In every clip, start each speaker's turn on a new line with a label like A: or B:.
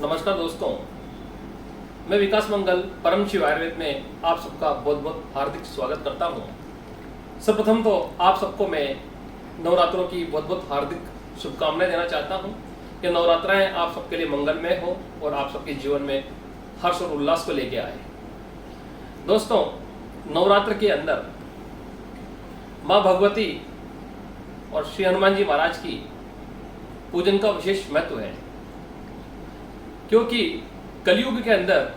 A: नमस्कार दोस्तों, मैं विकास मंगल परम शिव आयुर्वेद में आप सबका बहुत बहुत हार्दिक स्वागत करता हूं। सर्वप्रथम तो आप सबको मैं नवरात्रों की बहुत बहुत हार्दिक शुभकामनाएं देना चाहता हूं कि नवरात्राएं आप सबके लिए मंगलमय हो और आप सबके जीवन में हर्ष और उल्लास को लेके आए। दोस्तों, नवरात्र के अंदर माँ भगवती और श्री हनुमान जी महाराज की पूजन का विशेष महत्व है, क्योंकि कलयुग के अंदर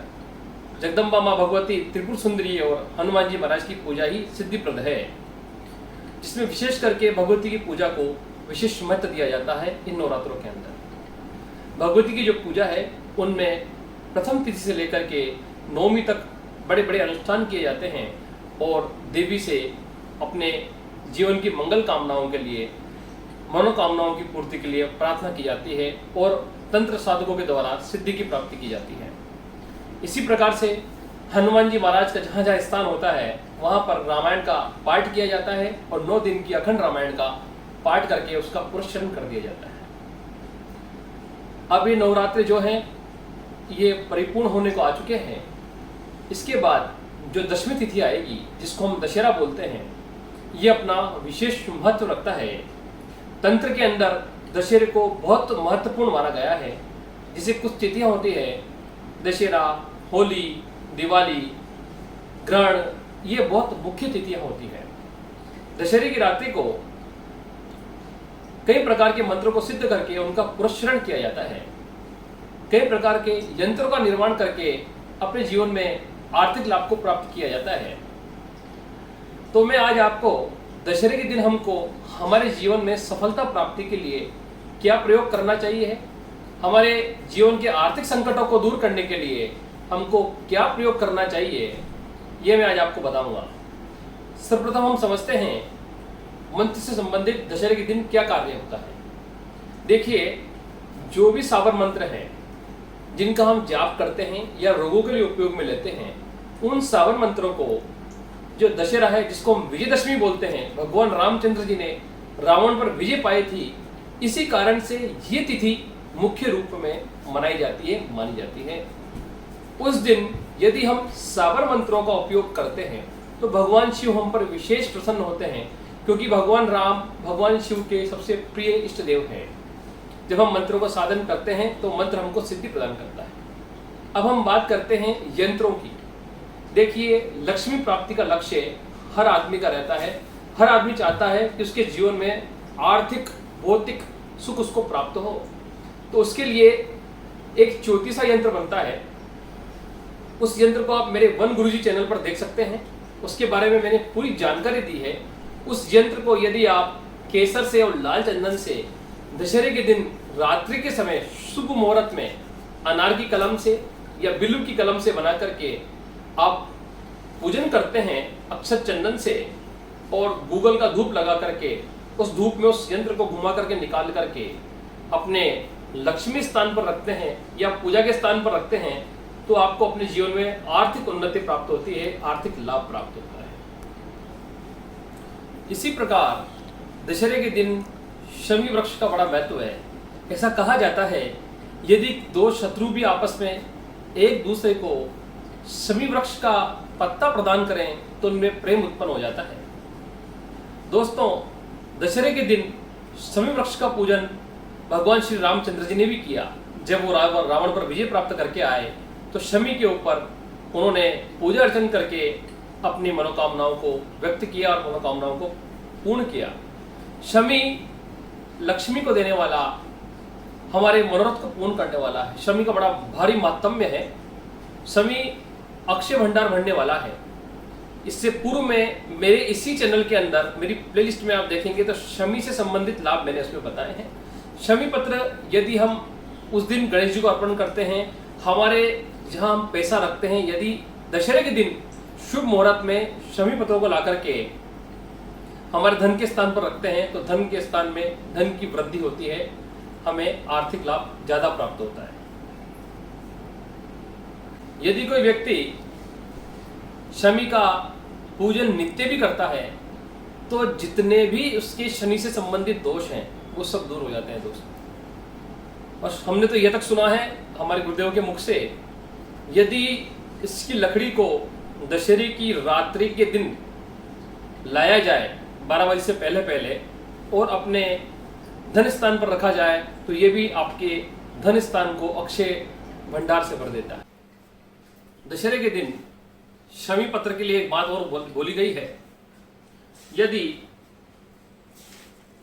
A: जगदम्बा माँ भगवती, त्रिपुर सुंदरी और हनुमान जी महाराज की पूजा ही सिद्धिप्रद है, जिसमें विशेष करके भगवती की पूजा को विशेष महत्व दिया जाता है। इन नवरात्रों के अंदर भगवती की जो पूजा है उनमें प्रथम तिथि से लेकर के नवमी तक बड़े बड़े अनुष्ठान किए जाते हैं और देवी से अपने जीवन की मंगल कामनाओं के लिए, मनोकामनाओं की पूर्ति के लिए प्रार्थना की जाती है और तंत्र साधकों के द्वारा सिद्धि की प्राप्ति की जाती है। इसी प्रकार से हनुमान जी महाराज का जहाँ जहाँ स्थान होता है वहाँ पर रामायण का पाठ किया जाता है और 9 दिन की अखंड रामायण का पाठ करके उसका पुरस्चरण कर दिया जाता है। अब ये नवरात्रि जो हैं ये परिपूर्ण होने को आ चुके हैं। इसके बाद जो दशमी तिथि आएगी, जिसको हम दशहरा बोलते हैं, ये अपना विशेष महत्व रखता है। तंत्र के अंदर दशहरे को बहुत महत्वपूर्ण माना गया है। जिसे कुछ तिथियां होती है, दशहरा, होली, दिवाली, ग्रहण, ये बहुत मुख्य तिथियां होती हैं। दशहरे की रात्रि को कई प्रकार के मंत्रों को सिद्ध करके उनका पुरस्चरण किया जाता है। कई प्रकार के यंत्रों का निर्माण करके अपने जीवन में आर्थिक लाभ को प्राप्त किया जाता है। तो मैं आज आपको दशहरे के दिन हमको हमारे जीवन में सफलता प्राप्ति के लिए क्या प्रयोग करना चाहिए, हमारे जीवन के आर्थिक संकटों को दूर करने के लिए हमको क्या प्रयोग करना चाहिए, ये मैं आज आपको बताऊंगा। सर्वप्रथम हम समझते हैं मंत्र से संबंधित दशहरे के दिन क्या कार्य होता है। देखिए, जो भी सावर मंत्र हैं जिनका हम जाप करते हैं या रोगों के लिए उपयोग में लेते हैं, उन सावर मंत्रों को जो दशहरा है, जिसको हम विजयदशमी बोलते हैं, भगवान रामचंद्र जी ने रावण पर विजय पाई थी, इसी कारण से ये तिथि मुख्य रूप में मनाई जाती है, मानी जाती है। उस दिन यदि हम सावर मंत्रों का उपयोग करते हैं तो भगवान शिव हम पर विशेष प्रसन्न होते हैं, क्योंकि भगवान राम भगवान शिव के सबसे प्रिय इष्ट देव हैं। जब हम मंत्रों का साधन करते हैं तो मंत्र हमको सिद्धि प्रदान करता है। अब हम बात करते हैं यंत्रों की। देखिए, लक्ष्मी प्राप्ति का लक्ष्य हर आदमी का रहता है। हर आदमी चाहता है कि उसके जीवन में आर्थिक भौतिक सुख उसको प्राप्त हो। तो उसके लिए एक छोटी सा यंत्र बनता है। उस यंत्र को आप मेरे वन गुरुजी चैनल पर देख सकते हैं। उसके बारे में मैंने पूरी जानकारी दी है। उस यंत्र को यदि आप केसर से और लाल चंदन से दशहरे के दिन रात्रि के समय शुभ मुहूर्त में अनार की कलम से या बिल्लू की कलम से बना करके आप पूजन करते हैं अक्षत चंदन से, और गूगल का धूप लगा करके उस धूप में उस यंत्र को घुमा करके निकाल करके अपने लक्ष्मी स्थान पर रखते हैं या पूजा के स्थान पर रखते हैं, तो आपको अपने जीवन में आर्थिक उन्नति प्राप्त होती है, आर्थिक लाभ प्राप्त होता है। इसी प्रकार दशहरे के दिन शमी वृक्ष का बड़ा महत्व है। ऐसा कहा जाता है, यदि दो शत्रु भी आपस में एक दूसरे को शमी वृक्ष का पत्ता प्रदान करें तो उनमें प्रेम उत्पन्न हो जाता है। दोस्तों, दशहरे के दिन शमी वृक्ष का पूजन भगवान श्री रामचंद्र जी ने भी किया। जब वो रावण पर विजय प्राप्त करके आए तो शमी के ऊपर उन्होंने पूजा अर्चन करके अपनी मनोकामनाओं को व्यक्त किया और मनोकामनाओं को पूर्ण किया। शमी लक्ष्मी को देने वाला, हमारे मनोरथ को पूर्ण करने वाला है। शमी का बड़ा भारी माहात्म्य है। शमी अक्षय भंडार भरने वाला है। इससे पूर्व में मेरे इसी चैनल के अंदर मेरी प्लेलिस्ट में आप देखेंगे तो शमी से संबंधित लाभ मैंने उसमें बताए हैं। शमी पत्र यदि हम उस दिन गणेश जी को अर्पण करते हैं, हमारे जहां हम पैसा रखते हैं, यदि दशहरे के दिन शुभ मुहूर्त में शमी पत्रों को ला करके हमारे धन के स्थान पर रखते हैं तो धन के स्थान में धन की वृद्धि होती है, हमें आर्थिक लाभ ज्यादा प्राप्त होता है। यदि कोई व्यक्ति शमी का पूजन नित्य भी करता है तो जितने भी उसके शनि से संबंधित दोष हैं वो सब दूर हो जाते हैं दोस्तों। और हमने तो यह तक सुना है हमारे गुरुदेव के मुख से, यदि इसकी लकड़ी को दशहरे की रात्रि के दिन लाया जाए 12 बजे से पहले पहले और अपने धन स्थान पर रखा जाए तो ये भी आपके धन स्थान को अक्षय भंडार से भर देता है। दशहरे के दिन शमी पत्र के लिए एक बात और बोली गई है। यदि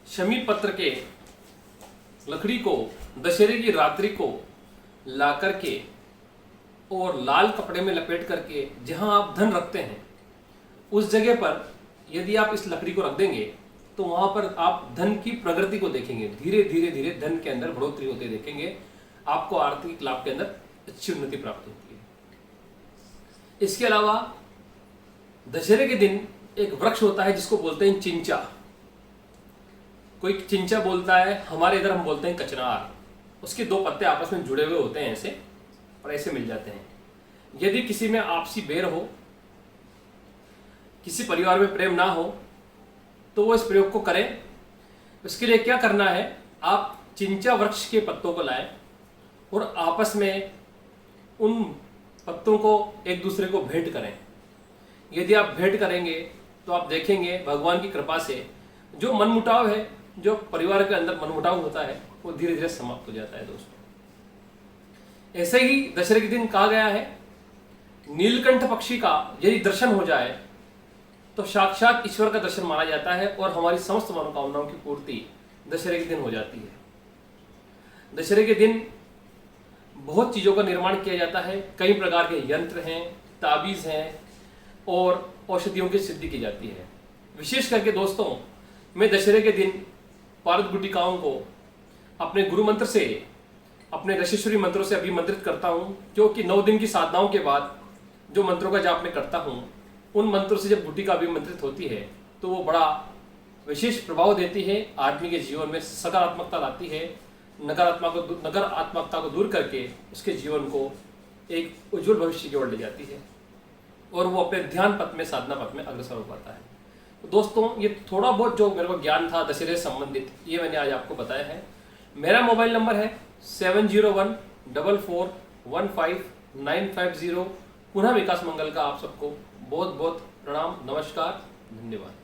A: शमी पत्र के लकड़ी को दशहरे की रात्रि को ला करके और लाल कपड़े में लपेट करके जहां आप धन रखते हैं उस जगह पर यदि आप इस लकड़ी को रख देंगे तो वहां पर आप धन की प्रगति को देखेंगे। धीरे धीरे धीरे धन के अंदर बढ़ोतरी होते देखेंगे, आपको आर्थिक लाभ के अंदर अच्छी उन्नति प्राप्त होती है। इसके अलावा दशहरे के दिन एक वृक्ष होता है जिसको बोलते हैं चिंचा। कोई चिंचा बोलता है, हमारे इधर हम बोलते हैं कचनार। उसके दो पत्ते आपस में जुड़े हुए होते हैं ऐसे और ऐसे मिल जाते हैं। यदि किसी में आपसी बैर हो, किसी परिवार में प्रेम ना हो, तो वो इस प्रयोग को करें। उसके लिए क्या करना है, आप चिंचा वृक्ष के पत्तों को लाएं और आपस में उन पत्तों को एक दूसरे को भेंट करें। यदि आप भेंट करेंगे तो आप देखेंगे भगवान की कृपा से जो मनमुटाव है, जो परिवार के अंदर मनमुटाव होता है, वो धीरे धीरे समाप्त हो जाता है। दोस्तों, ऐसे ही दशहरे के दिन कहा गया है, नीलकंठ पक्षी का यदि दर्शन हो जाए तो साक्षात ईश्वर का दर्शन माना जाता है और हमारी समस्त मनोकामनाओं की पूर्ति दशहरे के दिन हो जाती है। दशहरे के दिन बहुत चीज़ों का निर्माण किया जाता है। कई प्रकार के यंत्र हैं, ताबीज़ हैं और औषधियों की सिद्धि की जाती है। विशेष करके दोस्तों, मैं दशहरे के दिन पारद गुटिकाओं को अपने गुरु मंत्र से, अपने ऋषेश्वरी मंत्रों से अभिमंत्रित करता हूँ, क्योंकि 9 दिन की साधनाओं के बाद जो मंत्रों का जाप मैं करता हूँ, उन मंत्रों से जब गुटिका अभिमंत्रित होती है तो वो बड़ा विशेष प्रभाव देती है, आदमी के जीवन में सकारात्मकता लाती है, नकारात्मकता को दूर करके उसके जीवन को एक उज्जवल भविष्य की ओर ले जाती है और वो अपने ध्यान पथ में, साधना पथ में अग्रसर हो पाता है। तो दोस्तों, ये थोड़ा बहुत जो मेरे को ज्ञान था दशहरे से संबंधित, ये मैंने आज आपको बताया है। मेरा मोबाइल नंबर है 7014415950। पुनः विकास मंगल का आप सबको बहुत बहुत प्रणाम, नमस्कार, धन्यवाद।